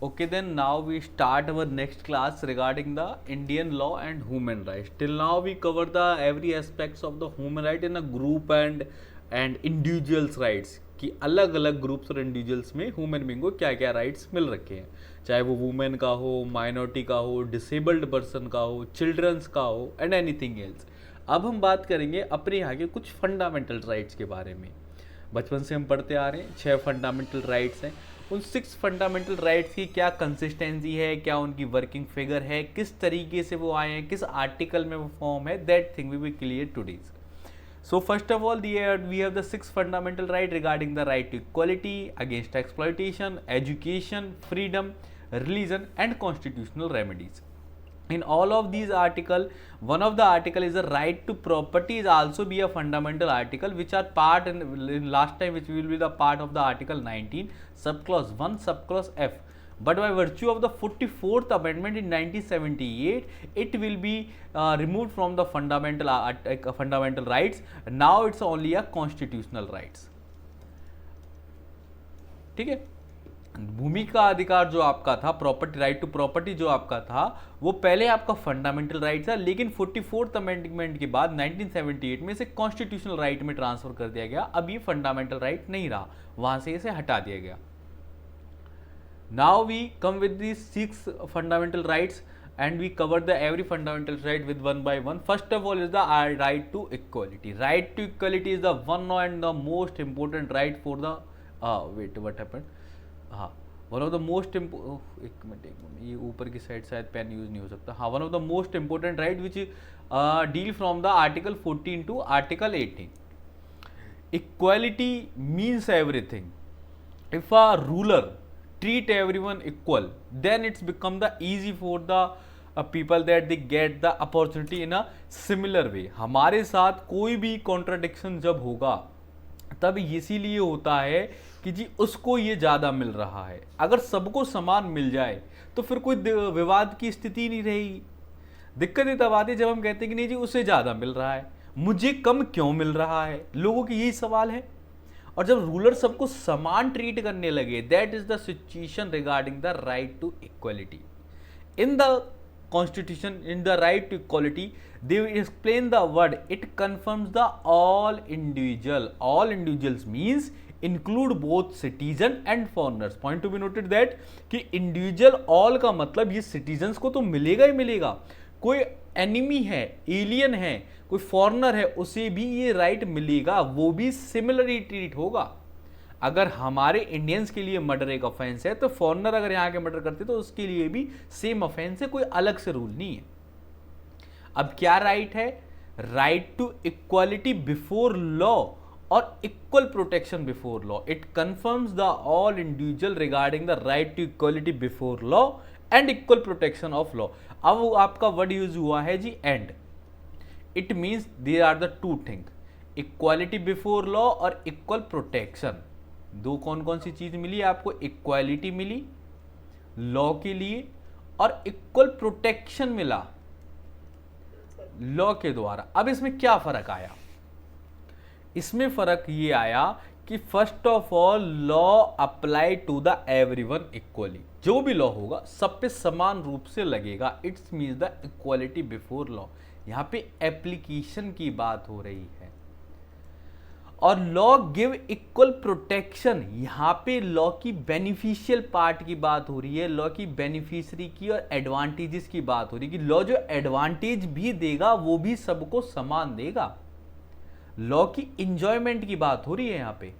Okay, then now we start our next class regarding the Indian law and human rights. Till now we cover the every aspects of the human right in a group and individuals rights कि अलग अलग groups और individuals में human being को क्या क्या rights मिल रखे हैं, चाहे वो वुमेन का हो, माइनॉरिटी का हो, डिसेबल्ड पर्सन का हो, चिल्ड्रंस का हो एंड एनीथिंग एल्स. अब हम बात करेंगे अपने यहाँ के कुछ फंडामेंटल राइट्स के बारे में. बचपन से हम पढ़ते आ रहे हैं 6 फंडामेंटल राइट्स हैं. उन 6 फंडामेंटल राइट्स की क्या कंसिस्टेंसी है, क्या उनकी वर्किंग फिगर है, किस तरीके से वो आए हैं, किस आर्टिकल में वो फॉर्म है, that thing we will clear today. So first of all, we have the 6 fundamental right regarding the right to equality, against exploitation, education, freedom, religion and constitutional remedies. In all of these article, one of the article is the right to property is also be a fundamental article which are part in last time which will be the part of the article 19 subclause 1 subclause F. But by virtue of the 44th amendment in 1978, it will be removed from the fundamental rights. Now it's only a constitutional rights. ठीक है. भूमि का अधिकार जो आपका था, property right to property जो आपका था, वो पहले आपका फंडामेंटल राइट था, लेकिन 44th अमेंडमेंट के बाद 1978 में इसे कॉन्स्टिट्यूशनल राइट में ट्रांसफर कर दिया गया. अब ये फंडामेंटल राइट नहीं रहा, वहां से इसे हटा दिया गया. Now we come with these 6 fundamental rights and we cover the every fundamental right with one by one. First of all is the right to equality. Right to equality is the one and the most important right for the wait, what happened? हाँ, one of the most एक minute ये ऊपर की side शायद pen use नहीं हो सकता. हाँ, one of the most important right which deal from the article 14 to article 18. Equality means everything. If a ruler treat everyone equal, then it's become the easy for the people that they get the opportunity in a similar way. हमारे साथ कोई भी contradiction जब होगा तब इसीलिए होता है कि जी उसको ये ज़्यादा मिल रहा है. अगर सबको समान मिल जाए तो फिर कोई विवाद की स्थिति नहीं रहेगी. दिक्कत ये तब आती है जब हम कहते हैं कि नहीं जी उसे ज़्यादा मिल रहा है, मुझे कम क्यों मिल रहा है. लोगों के यही सवाल है. और जब रूलर सबको समान ट्रीट करने लगे, that is the situation regarding the right to equality. In the constitution, in the right to equality, they explain the word it confirms the all individual. All individuals means include both citizen and foreigners. Point to be noted that कि individual all का मतलब ये citizens को तो मिलेगा ही मिलेगा. कोई enemy है, एलियन है, कोई फॉरेनर है, उसे भी ये राइट मिलेगा, वो भी सिमिलरली ट्रीट होगा. अगर हमारे इंडियंस के लिए मर्डर एक ऑफेंस है तो फॉरेनर अगर यहाँ के मर्डर करते तो उसके लिए भी सेम ऑफेंस है, कोई अलग से रूल नहीं है. अब क्या राइट है? Right to equality before law और equal protection before law. It confirms the all individual regarding the right to equality before law and equal protection of law. अब आपका वर्ड यूज हुआ है जी and. It means there are the two thing, equality before law और equal protection. दो कौन कौन सी चीज मिली आपको? इक्वालिटी मिली लॉ के लिए और इक्वल प्रोटेक्शन मिला लॉ के द्वारा. अब इसमें क्या फर्क आया? इसमें फर्क ये आया कि first of all law apply to the everyone equally. जो भी लॉ होगा सब पे समान रूप से लगेगा. It's means the equality before law. यहाँ पे एप्लीकेशन की बात हो रही है. और लॉ गिव इक्वल प्रोटेक्शन. यहाँ पे लॉ की बेनिफिशियल पार्ट की बात हो रही है, लॉ की बेनिफिशियरी की और एडवांटेजेस की बात हो रही है कि लॉ जो एडवांटेज भी देगा वो भी सबको समान देगा. लॉ की इंजॉयमेंट की बात हो रही है यहाँ पे.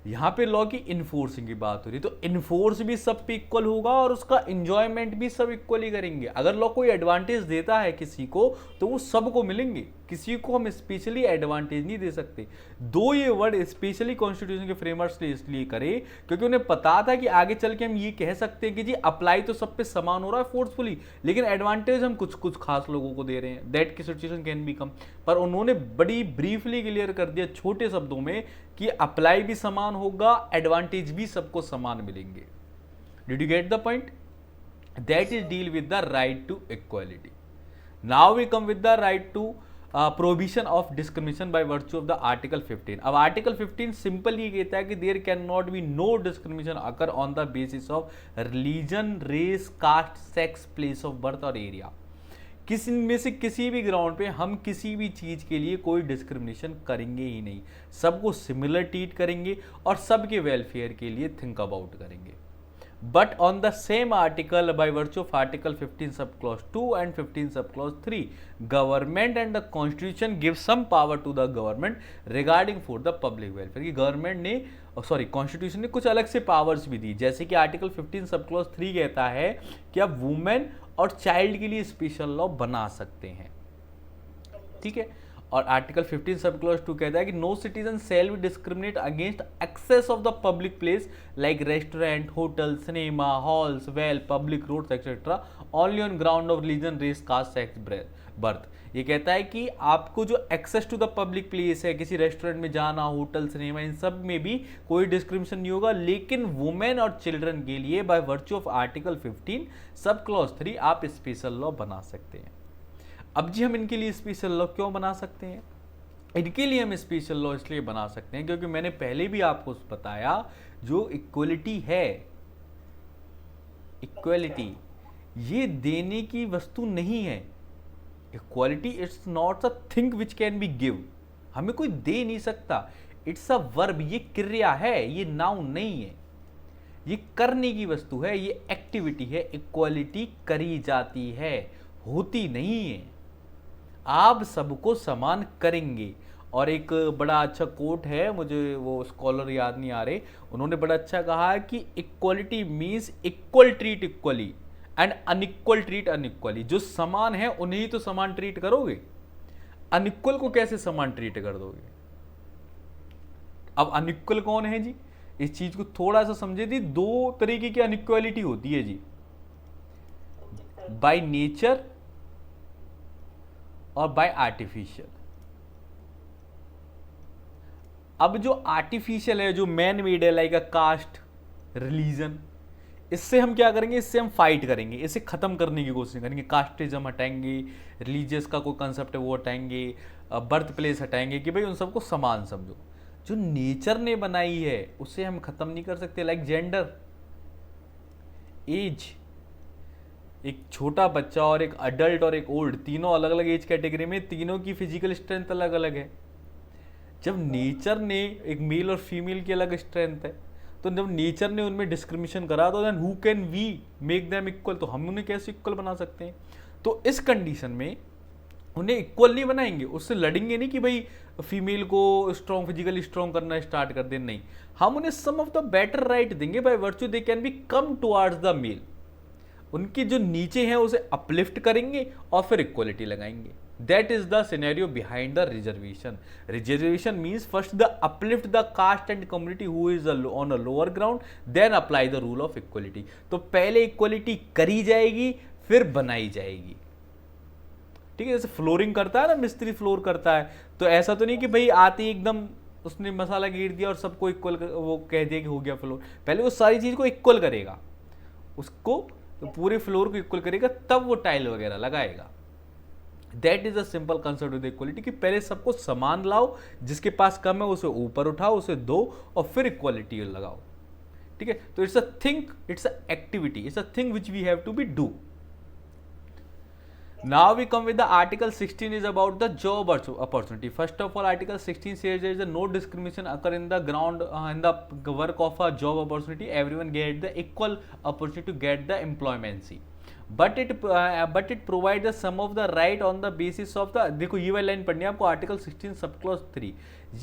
यहाँ पे लॉ की इन्फोर्सिंग की बात हो रही है, तो इन्फोर्स भी सब पे इक्वल होगा और उसका इंजॉयमेंट भी सब इक्वली करेंगे. अगर लॉ कोई एडवांटेज देता है किसी को तो वो सबको मिलेंगे, किसी को हम स्पेशली एडवांटेज नहीं दे सकते. दो ये वर्ड स्पेशली कॉन्स्टिट्यूशन के फ्रेमवर्क से इसलिए करे क्योंकि उन्हें पता था कि आगे चल के हम ये कह सकते हैं कि जी अप्लाई तो सब पे समान हो रहा है फोर्सफुली, लेकिन एडवांटेज हम कुछ कुछ खास लोगों को दे रहे हैं. दैट की सिचुएशन कैन बी कम. पर उन्होंने बड़ी ब्रीफली क्लियर कर दिया छोटे शब्दों में कि अप्लाई भी समान होगा, एडवांटेज भी सबको समान मिलेंगे. Did you get the point? That is deal with the right to equality. Now we come with the right to provision of discrimination by virtue of the article 15। अब आर्टिकल 15 सिंपल ये कहता है कि there can not be no discrimination occur on the basis of religion, race, caste, sex, place of birth और area. किसी में से किसी भी ग्राउंड पे हम किसी भी चीज के लिए कोई डिस्क्रिमिनेशन करेंगे ही नहीं, सबको सिमिलर ट्रीट करेंगे और सबके वेलफेयर के लिए थिंक अबाउट करेंगे। But on the same article, by virtue of Article 15 subclause 2 and 15 subclause 3, government and the constitution give some power to the government regarding for the public welfare। कि government ने constitution ने कुछ अलग से powers भी दी, जैसे कि आर्टिकल 15 सबक्लॉज 3 कहता है कि आप वुमेन और चाइल्ड के लिए स्पेशल लॉ बना सकते हैं, ठीक है। और आर्टिकल 15 सब क्लॉज 2 कहता है कि no citizen shall be discriminate against access of the public place like restaurant, hotel, cinema halls, well, public roads etcetera only on ground of religion, race, caste, sex, birth. ये कहता है कि आपको जो access to the public place है, किसी restaurant में जाना, होटल, सिनेमा, इन सब में भी कोई डिस्क्रिमिनेशन नहीं होगा, लेकिन वुमेन और चिल्ड्रन के लिए bye virtue of article 15 sub clause 3 आप स्पेशल लॉ बना सकते हैं। अब जी हम इनके लिए स्पेशल लॉ क्यों बना सकते हैं? इनके लिए हम स्पेशल लॉ इसलिए बना सकते हैं क्योंकि मैंने पहले भी आपको बताया, जो इक्वलिटी है, इक्वलिटी ये देने की वस्तु नहीं है। Equality it's not a thing which can be give, हमें कोई दे नहीं सकता। इट्स अ वर्ब, ये क्रिया है, ये नाउन नहीं है, ये करने की वस्तु है, ये एक्टिविटी है। इक्वालिटी करी जाती है, होती नहीं है। आप सबको समान करेंगे। और एक बड़ा अच्छा कोट है, मुझे वो स्कॉलर याद नहीं आ रहे, उन्होंने बड़ा अच्छा कहा है कि equality means equal treat equally and unequal treat unequally. जो समान है उन्हें ही तो समान ट्रीट करोगे, अनइक्वल को कैसे समान ट्रीट कर दोगे? अब अनइक्वल कौन है जी? इस चीज को थोड़ा सा समझे थी। दो तरीके की अनइक्वालिटी होती है जी, बाय नेचर और बाय आर्टिफिशियल। अब जो आर्टिफिशियल है, जो मैन मेड है, लाइक अ कास्ट, रिलीजन, इससे हम क्या करेंगे? इससे हम फाइट करेंगे, इसे खत्म करने की कोशिश करेंगे। कास्टिज्म हटाएंगे, रिलीजियस का कोई कंसेप्ट है वो हटाएंगे, बर्थ प्लेस हटाएंगे कि भाई उन सबको समान समझो। जो नेचर ने बनाई है उसे हम खत्म नहीं कर सकते, लाइक जेंडर, एज। एक छोटा बच्चा और एक अडल्ट और एक ओल्ड, तीनों अलग अलग एज कैटेगरी में, तीनों की फिजिकल स्ट्रेंथ अलग अलग है। जब नेचर ने, एक मेल और फीमेल की अलग स्ट्रेंथ है, तो जब नेचर ने उनमें डिस्क्रिमिनेशन करा तो then who can we make them equal? तो हम उन्हें कैसे इक्वल बना सकते हैं? तो इस कंडीशन में उन्हें इक्वल नहीं बनाएंगे, उससे लड़ेंगे नहीं कि भाई फीमेल को स्ट्रॉन्ग, फिजिकली स्ट्रॉन्ग करना स्टार्ट कर दें, नहीं। हम उन्हें some of the better right देंगे, by virtue they can be come towards the male. उनके जो नीचे हैं उसे अपलिफ्ट करेंगे और फिर इक्वलिटी लगाएंगे। That is the scenario behind the reservation. Reservation means first the uplift the caste and community who is on a lower ground, then apply the rule of equality. तो पहले इक्वलिटी करी जाएगी, फिर बनाई जाएगी, ठीक है। जैसे फ्लोरिंग करता है ना, मिस्त्री फ्लोर करता है, तो ऐसा तो नहीं कि भाई आते ही एकदम उसने मसाला गिर दिया और सबको इक्वल वो कह दिया कि हो गया फ्लोर। पहले वो सारी चीज को इक्वल करेगा, उसको तो पूरे फ्लोर को इक्वल करेगा, तब वो टाइल वगैरह लगाएगा। That is a simple concept of equality कि पहले सबको समान लाओ, जिसके पास कम है उसे ऊपर उठाओ, उसे दो और फिर इक्वलिटी लगाओ, ठीक है। तो it's a thing, it's a activity, it's a thing which we have to be do. Now we come with the Article 16 is about the job opportunity. First of all, Article 16 says there is no discrimination occur in the ground in the work of a job opportunity. Everyone get the equal opportunity to get the employment. But it provides the some of the right on the basis of the, देखो ये वाली line पढ़नी है आपको, article 16 sub clause 3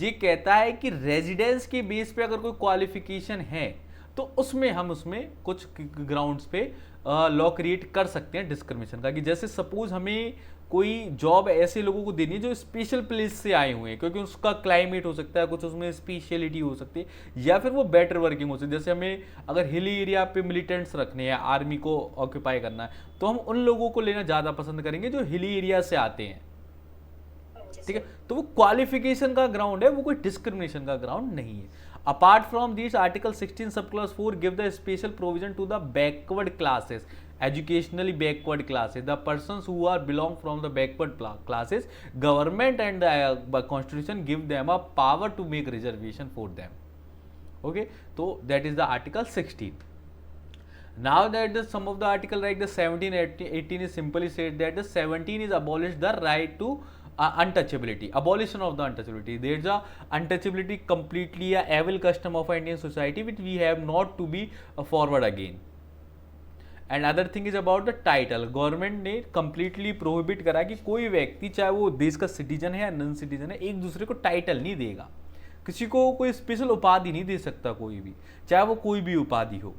ये कहता है कि रेजिडेंस के बेस पे अगर कोई क्वालिफिकेशन है तो उसमें हम उसमें कुछ ग्राउंड्स पे लॉ क्रिएट कर सकते हैं डिस्क्रिमिनेशन का। कि जैसे सपोज हमें कोई जॉब ऐसे लोगों को देनी है जो स्पेशल प्लेस से आए हुए हैं, क्योंकि उसका क्लाइमेट हो सकता है, कुछ उसमें स्पेशलिटी हो सकती है, या फिर वो बेटर वर्किंग हो सकती है। जैसे हमें अगर हिली एरिया पे मिलिटेंट्स रखने हैं, आर्मी को ऑक्यूपाई करना है, तो हम उन लोगों को लेना ज़्यादा पसंद करेंगे जो हिली एरिया से आते हैं, ठीक है। तो वो क्वालिफिकेशन का ग्राउंड है, वो कोई डिस्क्रिमिनेशन का ग्राउंड नहीं है। Apart from this, Article 16 subclause 4 give the special provision to the backward classes educationally backward classes, the persons who are belong from the backward classes, government and the constitution give them a power to make reservation for them. Okay, so that is the article 16. Now that some of the article like the 17, 18 is simply said that the 17 is abolish the right to untouchability, abolition of the untouchability. There is a untouchability completely a evil custom of Indian society which we have not to be forward again. And other thing is about the title, government ने completely prohibit करा कि कोई व्यक्ति चाहे वो देश का citizen है या नॉन सिटीजन है एक दूसरे को टाइटल नहीं देगा, किसी को कोई स्पेशल उपाधि नहीं दे सकता कोई भी, चाहे वो कोई भी उपाधि हो,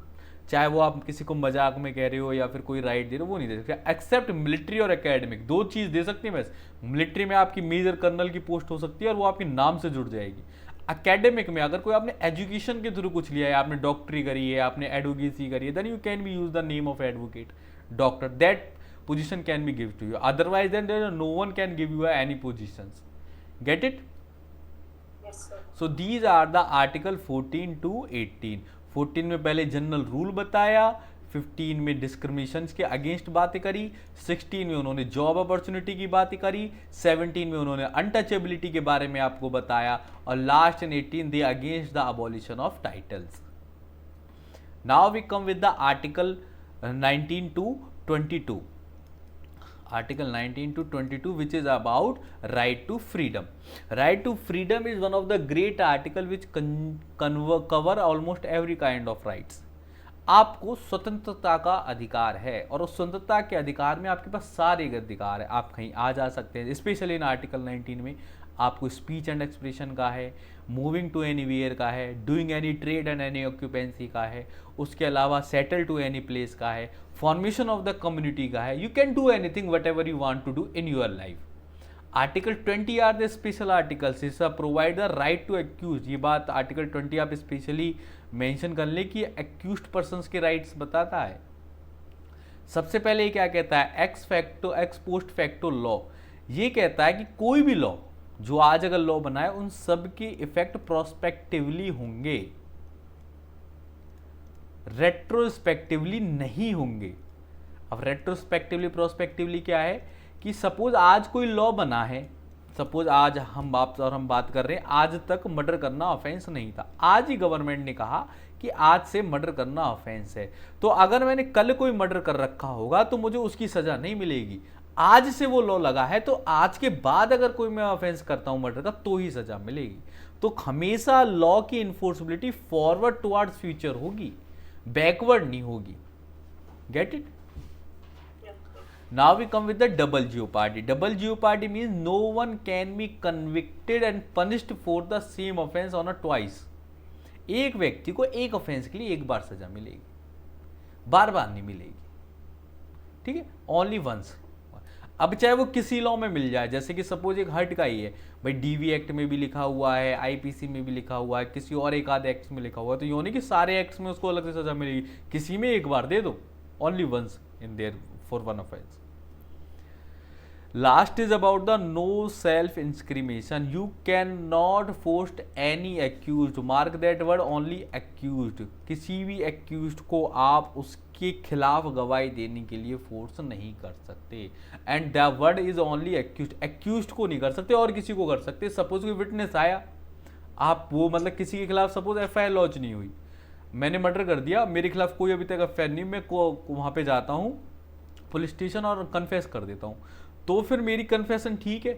चाहे वो आप किसी को मजाक में कह रहे हो या फिर कोई राइट दे रहे हो वो नहीं दे सकते, एक्सेप्ट मिलिट्री और एकेडमिक, दो चीज़ दे सकते हैं बस। मिलिट्री में आपकी मेजर कर्नल की पोस्ट हो सकती है और वो आपके नाम से जुड़ जाएगी। एकेडमिक में अगर कोई आपने एजुकेशन के थ्रू कुछ लिया है, आपने डॉक्टरी करी है, आपने एडवोकेसी करी है, then you can be use the name of advocate, doctor, that position can be give to you, otherwise then there no one can give you any positions. Get it? So these are the article 14 to 18। 14 में पहले general rule बताया, 15 में discrimination के against बातें करी, 16 में उन्होंने job opportunity की बातें करी, 17 में उन्होंने अनटचेबिलिटी के बारे में आपको बताया, और last in 18 they against the abolition of titles. Now we come with the article 19 to 22। Article 19 to 22 which is about right to freedom. Right to freedom is one of the great article which cover almost every kind of rights. आपको स्वतंत्रता का अधिकार है और उस स्वतंत्रता के अधिकार में आपके पास सारे अधिकार है, आप कहीं आ जा सकते हैं। स्पेशली इन आर्टिकल 19 में आपको स्पीच एंड एक्सप्रेशन का है, मूविंग टू एनी वेयर का है, doing any trade and any occupancy का है, उसके अलावा सेटल टू एनी प्लेस का है, फॉर्मेशन ऑफ द कम्युनिटी का है, you can do anything what ever you want to do in your life. Article 20 are the special articles, is provide the right to accuse. ये बात article 20 आप specially mention कर ले कि accused persons के rights बताता है। सबसे पहले ये क्या कहता है, एक्स पोस्ट फैक्टो लॉ। ये कहता है कि कोई भी लॉ जो आज अगर लॉ बनाए उन सब के इफेक्ट प्रोस्पेक्टिवली होंगे, रेट्रोस्पेक्टिवली नहीं होंगे। अब रेट्रोस्पेक्टिवली प्रोस्पेक्टिवली क्या है कि सपोज आज कोई लॉ बना है, सपोज आज हम बात कर रहे हैं, आज तक मर्डर करना ऑफेंस नहीं था, आज ही गवर्नमेंट ने कहा कि आज से मर्डर करना ऑफेंस है, तो अगर मैंने कल कोई मर्डर कर रखा होगा तो मुझे उसकी सजा नहीं मिलेगी। आज से वो लॉ लगा है तो आज के बाद अगर कोई मैं ऑफेंस करता हूं मर्डर का तो ही सजा मिलेगी। तो हमेशा लॉ की इन्फोर्सबिलिटी फॉरवर्ड टुवर्ड्स फ्यूचर होगी, बैकवर्ड नहीं होगी। Get it? Now we come with the double jeopardy. Double jeopardy means no one can be convicted and punished for the same offense on a twice. एक व्यक्ति को एक offence के लिए एक बार सजा मिलेगी, बार बार नहीं मिलेगी, ठीक है, ओनली वंस। अब चाहे वो किसी लॉ में मिल जाए, जैसे कि सपोज एक हर्ट का ही है भाई, डीवी एक्ट में भी लिखा हुआ है, आईपीसी में भी लिखा हुआ है, किसी और एक आध एक्ट में लिखा हुआ है, तो ये नहीं कि सारे एक्ट्स में उसको अलग से सजा मिलेगी, किसी में एक बार दे दो, only once in there for one offence. Last is about the no self incrimination. You cannot force any accused, mark that word, only accused. किसी भी accused को आप उसके खिलाफ गवाही देने के लिए फोर्स नहीं कर सकते। And the word is only accused. accused को नहीं कर सकते और किसी को कर सकते। सपोज कोई विटनेस आया, आप वो मतलब किसी के खिलाफ सपोज एफआईआर लॉन्च नहीं हुई, मैंने मर्डर कर दिया, मेरे खिलाफ कोई अभी तक एफआईआर नहीं, मैं वहाँ पे जाता हूँ पुलिस स्टेशन और कन्फेस कर देता हूँ, तो फिर मेरी कन्फेशन ठीक है,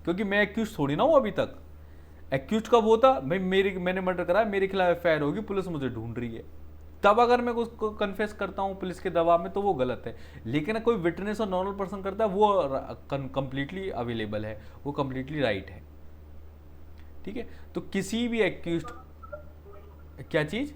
क्योंकि मैं एक्यूज थोड़ी ना हूँ अभी तक। एक्यूज कब होता, मैंने मर्डर करा, मेरे खिलाफ एफआईआर होगी, पुलिस मुझे ढूंढ रही है, तब अगर मैं उसको कन्फेस करता हूँ पुलिस के दबाव में तो वो गलत है। लेकिन कोई विटनेस और नॉर्मल पर्सन करता है वो कंप्लीटली अवेलेबल है, वो कंप्लीटली राइट है, ठीक है। तो किसी भी एक्यूज, क्या चीज,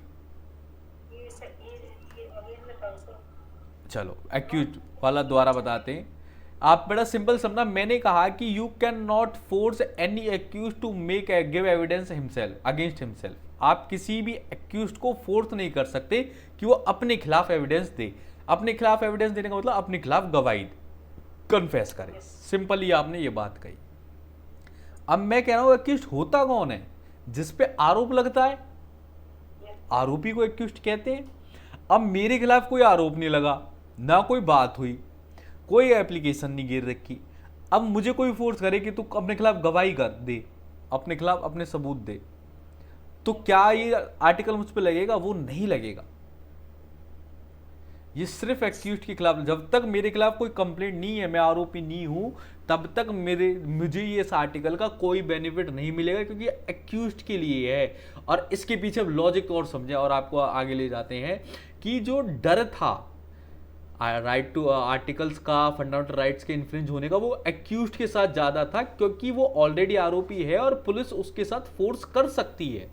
चलो एक्यूज वाला द्वारा बताते हैं, आप बड़ा सिंपल समझना। मैंने कहा कि you can not force any accuse to make give evidence himself against himself. आप किसी भी एक्यूज को फोर्स नहीं कर सकते कि वो अपने खिलाफ एविडेंस दे। अपने खिलाफ एविडेंस देने का मतलब अपने खिलाफ गवाही कन्फेस करे, सिंपली आपने ये बात कही। अब मैं कह रहा हूं एक्यूज होता कौन है, जिस पे आरोप लगता है, आरोपी को एक्यूज कहते हैं। अब मेरे खिलाफ कोई आरोप नहीं लगा, ना कोई बात हुई, कोई एप्लीकेशन नहीं गिर रखी। अब मुझे कोई फोर्स करे कि तू अपने खिलाफ गवाही कर दे, अपने खिलाफ अपने सबूत दे, तो क्या ये आर्टिकल मुझ पे लगेगा? वो नहीं लगेगा। ये सिर्फ एक्यूज के खिलाफ, जब तक मेरे खिलाफ कोई कंप्लेंट नहीं है, मैं आरोपी नहीं हूं, तब तक मुझे ये इस आर्टिकल का कोई बेनिफिट नहीं मिलेगा, क्योंकि एक्यूज के लिए है। और इसके पीछे अब लॉजिक और समझे और आपको आगे ले जाते हैं कि जो डर था राइट टू आर्टिकल्स का, फंडामेंटल राइट्स के इन्फ्रिंज होने का, वो एक्यूज के साथ ज्यादा था, क्योंकि वो ऑलरेडी आरोपी है और पुलिस उसके साथ फोर्स कर सकती है।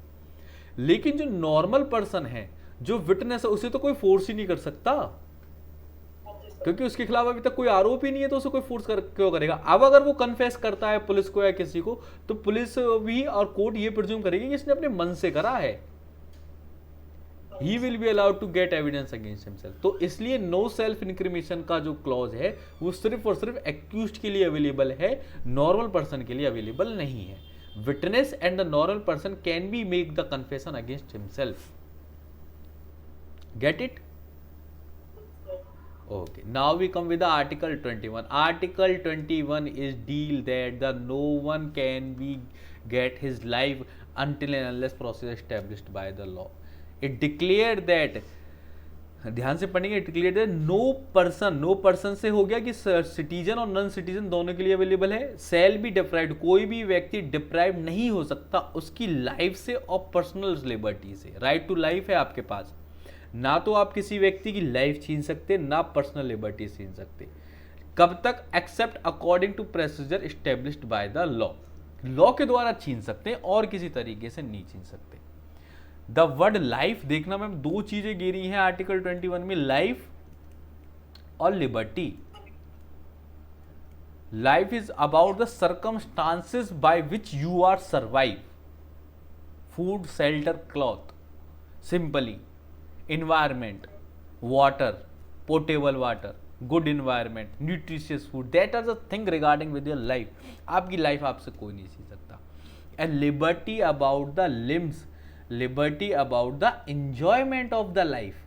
लेकिन जो नॉर्मल पर्सन है, जो विटनेस है, उसे तो कोई फोर्स ही नहीं कर सकता, क्योंकि उसके खिलाफ अभी तक कोई आरोप ही नहीं है, तो उसे कोई फोर्स क्यों करेगा? अब अगर वो कन्फेस करता है पुलिस को या किसी को, तो पुलिस भी और कोर्ट ये प्रिज्यूम करेगी कि इसने अपने मन से करा है। He will be allowed to get evidence against himself. तो इसलिए नो सेल्फ इंक्रिमिनेशन का जो क्लॉज है, वो सिर्फ और सिर्फ एक्यूज्ड के लिए अवेलेबल है, नॉर्मल पर्सन के लिए अवेलेबल नहीं है। Witness and the normal person can be make the confession against himself. Get it? Okay, now we come with the Article 21. Article 21 is deal that the no one can be get his life until and unless process established by the law. It declared that, ध्यान से पढ़ेंगे, it clear that no person से हो गया कि citizen और non citizen दोनों के लिए अवेलेबल है। सेल बी डिप्राइव्ड, कोई भी व्यक्ति डिप्राइव नहीं हो सकता उसकी लाइफ से और पर्सनल लिबर्टी से। राइट टू लाइफ है आपके पास, ना तो आप किसी व्यक्ति की लाइफ छीन सकते, ना पर्सनल लिबर्टी छीन सकते। कब तक? Except according to procedure established by the law. Law के द्वारा छीन सकते हैं और किसी तरीके से नहीं छीन सकते। द वर्ड लाइफ, देखना मैम, दो चीजें गिरी हैं आर्टिकल 21 में, लाइफ और liberty. Life is about the circumstances by which you are survive, food, shelter, cloth, simply environment, water, potable water, good environment, nutritious food, that are the thing regarding with your life. आपकी life आपसे कोई नहीं छीन सकता। and liberty about the limbs, liberty about the enjoyment of the life.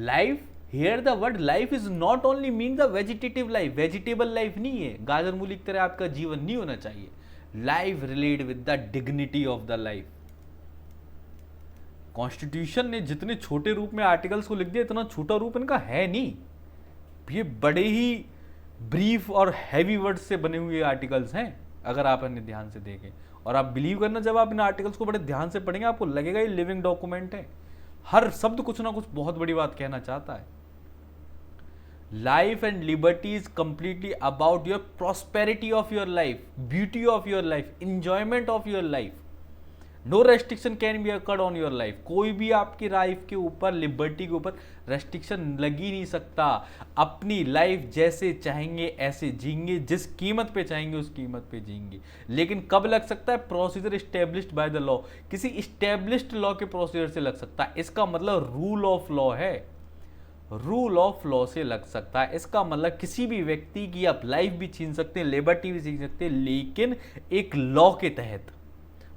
life here the word life is not only mean the vegetative life, vegetable life नहीं है, गाजर मूली की तरह आपका जीवन नहीं होना चाहिए। life relate with the dignity of the life। Constitution ने जितने छोटे रूप में आर्टिकल्स को लिख दिया, इतना छोटा रूप इनका है नहीं। ये बड़े ही ब्रीफ और हैवी वर्ड्स से बने हुए आर्टिकल्स हैं, अगर आप इन्हें ध्यान से देखें। और आप बिलीव करना, जब आप इन आर्टिकल्स को बड़े ध्यान से पढ़ेंगे, आपको लगेगा ये लिविंग डॉक्यूमेंट है। हर शब्द कुछ ना कुछ बहुत बड़ी बात कहना चाहता है। Life and liberty is completely about your prosperity of your life, beauty of your life, enjoyment of your life. No restriction can be occurred on your life. कोई भी आपकी लाइफ के ऊपर, लिबर्टी के ऊपर रेस्ट्रिक्शन लग ही नहीं सकता। अपनी लाइफ जैसे चाहेंगे ऐसे जिएंगे, जिस कीमत पे चाहेंगे उस कीमत पे जिएंगे। लेकिन कब लग सकता है? Procedure established bye the law, किसी इस्टेब्लिश्ड लॉ के प्रोसीजर से लग सकता है। इसका मतलब रूल ऑफ लॉ है, रूल ऑफ लॉ से लग सकता है। इसका मतलब किसी भी व्यक्ति की आप लाइफ भी छीन सकते हैं, लिबर्टी भी छीन सकते हैं, लेकिन एक लॉ के तहत।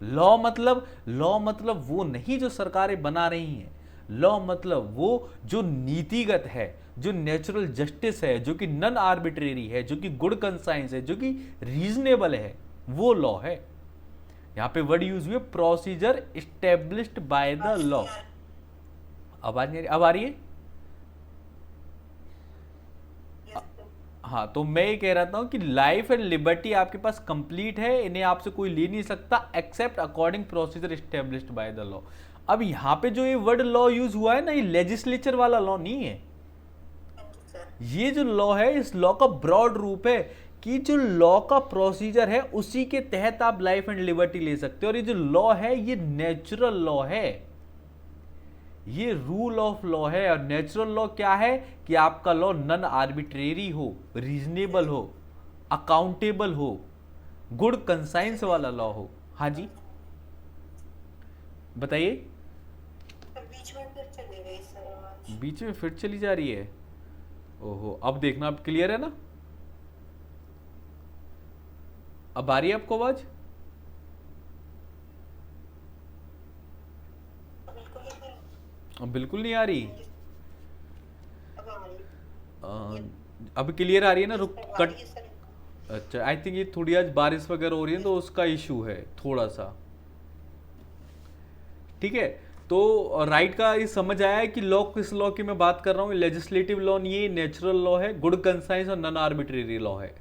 लॉ मतलब वो नहीं जो सरकारें बना रही हैं। लॉ मतलब वो जो नीतिगत है, जो नेचुरल जस्टिस है, जो कि नॉन आर्बिट्रेरी है, जो कि गुड कंसाइंस है, जो कि रीजनेबल है, वो लॉ है। यहां पे वर्ड यूज हुए procedure established by the law. अब आ रही है? हाँ, तो मैं ये कह रहा था कि लाइफ एंड लिबर्टी आपके पास कंप्लीट है, इन्हें आपसे कोई ले नहीं सकता accept according procedure established by the law. अब यहाँ पे जो ये वर्ड लॉ यूज हुआ है ना, ये लेजिस्लेचर वाला लॉ नहीं है। ये जो लॉ है, इस लॉ का ब्रॉड रूप है कि जो लॉ का प्रोसीजर है उसी के तहत आप लाइफ एंड लिबर्टी ले सकते हो। और ये जो लॉ है, ये नेचुरल लॉ है, ये रूल ऑफ लॉ है। और नेचुरल लॉ क्या है कि आपका लॉ नॉन आर्बिट्रेरी हो, रीजनेबल हो, अकाउंटेबल हो, गुड कंसाइंस वाला लॉ हो। हाँ जी बताइए। बीच में फिर चली जा रही है? ओहो, अब देखना, अब क्लियर है ना? अब आ रही है आपको आवाज? बिल्कुल नहीं आ रही। अभी क्लियर आ रही है ना? रुक आ कट। रही है सर। अच्छा, आई थिंक ये थोड़ी आज बारिश वगैरह हो रही है तो उसका इशू है थोड़ा सा। ठीक है। तो राइट का ये समझ आया है कि लॉ किस लॉ की मैं बात कर रहा हूँ? लेजिस्लेटिव लॉ नहीं है, नेचुरल लॉ है, गुड कंसाइंस और नॉन आर्बिट्रेरी लॉ है।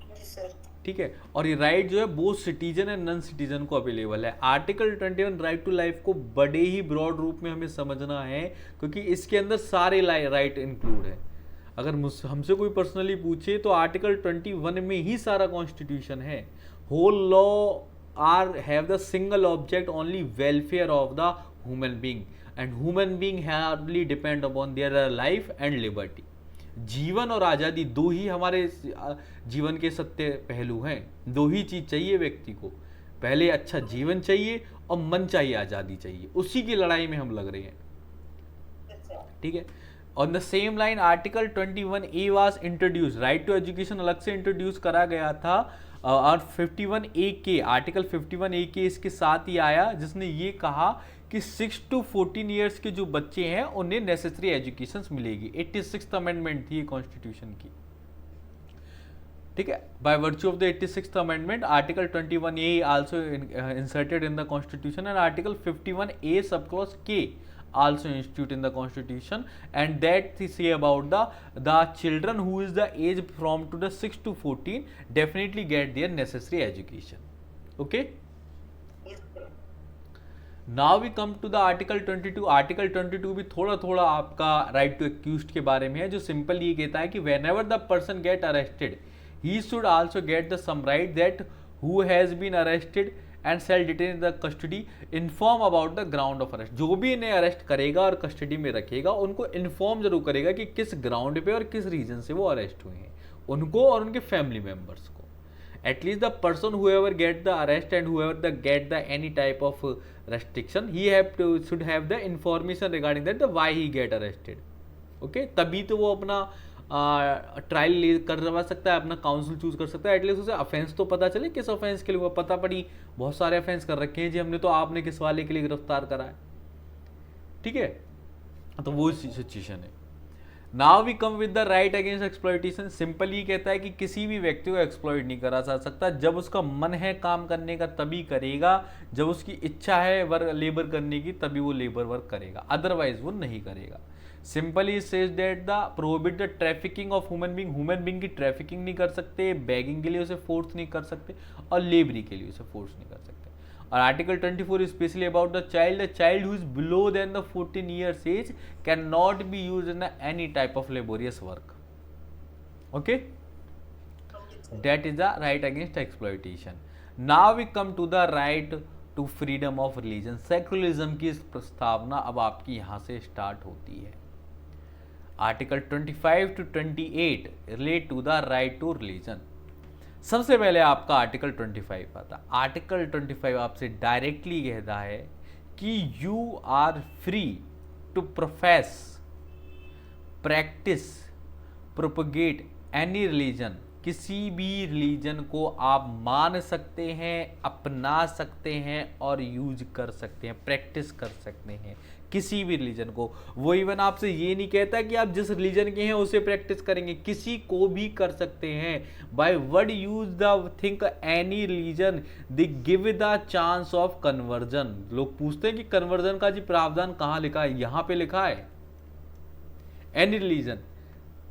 जी सर। ठीक है। और ये राइट जो है both citizen and non citizen को अवेलेबल है। आर्टिकल 21 राइट टू लाइफ को बड़े ही ब्रॉड रूप में हमें समझना है, क्योंकि इसके अंदर सारे राइट इंक्लूड है। अगर हमसे कोई पर्सनली पूछे तो आर्टिकल 21 में ही सारा कॉन्स्टिट्यूशन है। Whole law are have the single object only welfare of the human being, and human being hardly depend upon their life and liberty. जीवन और आज़ादी दो ही हमारे जीवन के सत्य पहलू हैं। दो ही चीज़ चाहिए व्यक्ति को, पहले अच्छा जीवन चाहिए और मन चाहिए, आज़ादी चाहिए। उसी की लड़ाई में हम लग रहे हैं। अच्छा। ठीक है। On the same line article 21A was introduce, right to education अलग से इंट्रोड्यूस करा गया था। और 51A आर्टिकल 51A इसके साथ ही आया, जिसने ये कहा कि 6 to 14 ईयर्स के जो बच्चे हैं उन्हें नेसेसरी एजुकेशन मिलेगी। 86th अमेंडमेंट थी कॉन्स्टिट्यूशन की। ठीक है। Bye virtue of the 86th amendment article 21A also inserted in the constitution, and article 51A sub clause K also institute in the constitution, and that they say about the children who is the age from to the 6 to 14 definitely get their necessary education. Okay. Now we come to the article 22। Article 22 भी थोड़ा थोड़ा आपका right to accused के बारे में है, जो simple ये कहता है कि whenever the person get arrested he should also get the some right that who has been arrested and shall detain the custody inform about the ground of arrest. जो भी इन्हें अरेस्ट करेगा और custody में रखेगा उनको inform जरूर करेगा कि किस ग्राउंड पे और किस रीजन से वो अरेस्ट हुए हैं, उनको और उनके फैमिली मेम्बर्स को। At least the person whoever get the arrest and whoever the get the any type of restriction, he should have the information regarding that the why he get arrested. Okay, तभी तो वो अपना trial करवा सकता है, अपना council choose कर सकता है। एटलीस्ट उसे ऑफेंस तो पता चले, किस ऑफेंस के लिए वो पता पड़ी। बहुत सारे ऑफेंस कर रखे हैं जी हमने, तो आपने किस वाले के लिए गिरफ्तार करा है। ठीक है, तो वो सिचुएशन है। Now we come with the right against exploitation. Simple ये कहता है कि किसी भी व्यक्ति को एक्सप्लॉइट नहीं करा जा सकता। जब उसका मन है काम करने का तभी करेगा, जब उसकी इच्छा है वर्क लेबर करने की तभी वो लेबर वर्क करेगा, अदरवाइज वो नहीं करेगा। Simply says that the prohibit the trafficking of human being. Human being की ट्रैफिकिंग नहीं कर सकते, बैगिंग के लिए उसे फोर्स नहीं कर सकते, और लेबरी के लिए उसे फोर्स नहीं कर सकते। और article 24 specially about the child who is below then the 14 years age can not be use in any type of laborious work. Okay, that is the right against exploitation. Now we come to the right to freedom of religion. Secularism की प्रस्तावना अब आपकी यहां से start होती है। Article 25 to 28 relate to the right to religion. सबसे पहले आपका आर्टिकल 25 आता। आर्टिकल 25 आपसे डायरेक्टली कहता है कि you are free to profess, practice, propagate any religion. किसी भी रिलीजन को आप मान सकते हैं, अपना सकते हैं और यूज कर सकते हैं, प्रैक्टिस कर सकते हैं किसी भी रिलीजन को। वो इवन आपसे ये नहीं कहता कि आप जिस रिलीजन के हैं उसे प्रैक्टिस करेंगे, किसी को भी कर सकते हैं। By word use the think any religion they give the chance of conversion. लोग पूछते हैं कि कन्वर्जन का जी प्रावधान कहाँ लिखा है? यहाँ पे लिखा है। एनी रिलीजन,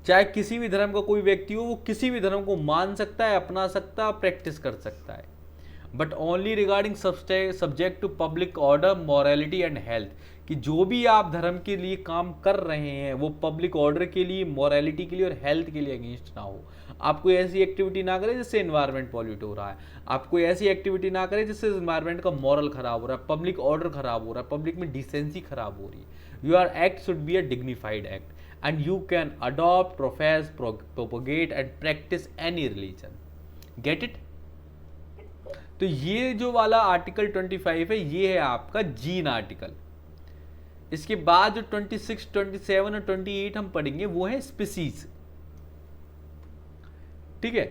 चाहे किसी भी धर्म का कोई व्यक्ति हो, वो किसी भी धर्म को मान सकता है, अपना सकता है, प्रैक्टिस कर सकता है, but only regarding subject to public order, morality and health. कि जो भी आप धर्म के लिए काम कर रहे हैं वो पब्लिक ऑर्डर के लिए, मॉरलिटी के लिए और हेल्थ के लिए अगेंस्ट ना हो। आप कोई ऐसी एक्टिविटी ना करें जिससे एनवायरनमेंट पॉल्यूट हो रहा है, आप कोई ऐसी एक्टिविटी ना करें जिससे एनवायरनमेंट का मॉरल खराब हो रहा है, पब्लिक ऑर्डर खराब हो रहा है, पब्लिक में डिसेंसी खराब हो रही है। Your act should be a dignified act and you can adopt, profess, propagate and practice any religion. Get it? तो ये जो वाला आर्टिकल 25 है ये है आपका जीन आर्टिकल। इसके बाद जो 26, 27 और 28 हम पढ़ेंगे वो है स्पीसीज। ठीक है।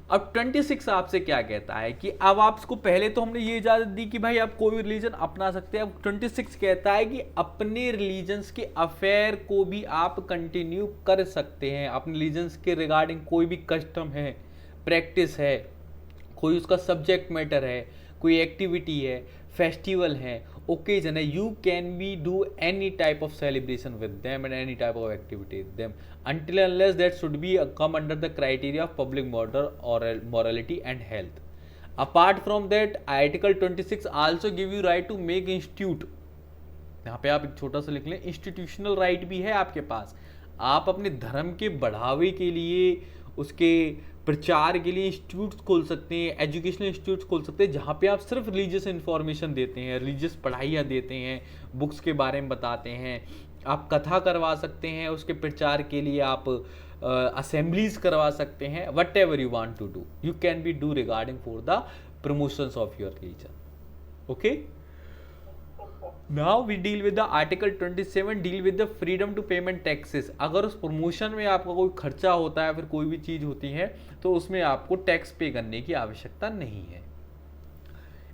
अब 26 आपसे क्या कहता है कि अब आपको, पहले तो हमने ये इजाजत दी कि भाई आप कोई भी रिलीजन अपना सकते हैं, अब 26 कहता है कि अपने रिलीजन्स के अफेयर को भी आप कंटिन्यू कर सकते हैं, अपने रिलीजन्स के रिगार्डिंग कोई भी कस्टम है, प्रैक्टिस है, कोई उसका सब्जेक्ट मैटर है, कोई एक्टिविटी है, फेस्टिवल है, ओकेजन है, you can be do any type of celebration with them and any type of activity with them until unless that should be come under the criteria of public order or morality and health. Apart from that, article 26 also give you right to make institute. यहाँ पे आप एक छोटा सा लिख लें, institutional right भी है आपके पास, आप अपने धर्म के बढ़ावे के लिए, उसके प्रचार के लिए इंस्टीट्यूट खोल सकते हैं, एजुकेशनल इंस्टीट्यूट खोल सकते हैं, जहाँ पे आप सिर्फ रिलीजियस इन्फॉर्मेशन देते हैं, रिलीजियस पढ़ाइयाँ देते हैं, बुक्स के बारे में बताते हैं, आप कथा करवा सकते हैं, उसके प्रचार के लिए आप असेंबलीज करवा सकते हैं, what ever you want to do you can be do regarding for the promotions of your religion. Okay, now we deal with the article 27 deal with the freedom to payment taxes. अगर उस promotion में आपका कोई खर्चा होता है, फिर कोई भी चीज़ होती है, तो उसमें आपको टैक्स पे करने की आवश्यकता नहीं है.